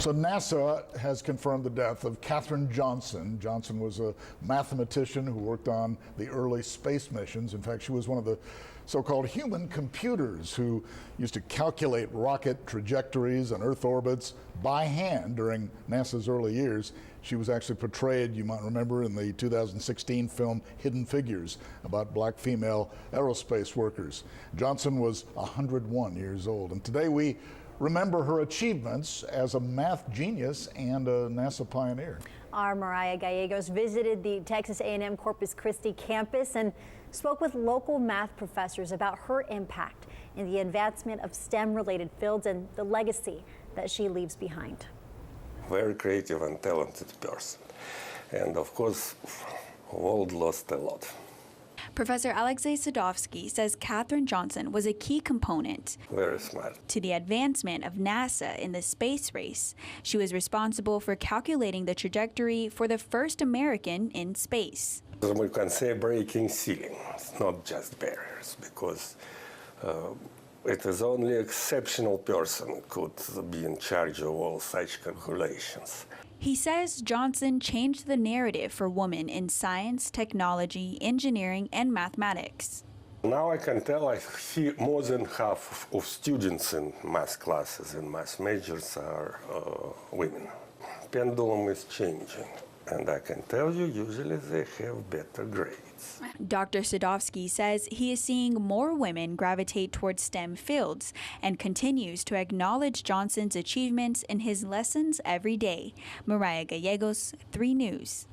So NASA has confirmed the death of Katherine Johnson. Johnson was a mathematician who worked on the early space missions. In fact, she was one of the so-called human computers who used to calculate rocket trajectories and Earth orbits by hand during NASA's early years. She was actually portrayed, you might remember, in the 2016 film Hidden Figures about black female aerospace workers. Johnson was 101 years old, and today we remember her achievements as a math genius and a NASA pioneer. Our Mariah Gallegos visited the Texas A&M Corpus Christi campus and spoke with local math professors about her impact in the advancement of STEM-related fields and the legacy that she leaves behind. Very creative and talented person. And of course, world lost a lot. Professor Alexei Sadovsky says Katherine Johnson was a key component Very smart. to the advancement of NASA in the space race. She was responsible for calculating the trajectory for the first American in space. We can say breaking ceilings, not just barriers, because it is only exceptional person could be in charge of all such calculations. He says Johnson changed the narrative for women in science, technology, engineering, and mathematics. Now I can tell more than half of students in math classes and math majors are women. Pendulum is changing, and I can tell you usually they have better grades. Dr. Sadovsky says he is seeing more women gravitate towards STEM fields and continues to acknowledge Johnson's achievements in his lessons every day. Mariah Gallegos, 3 News.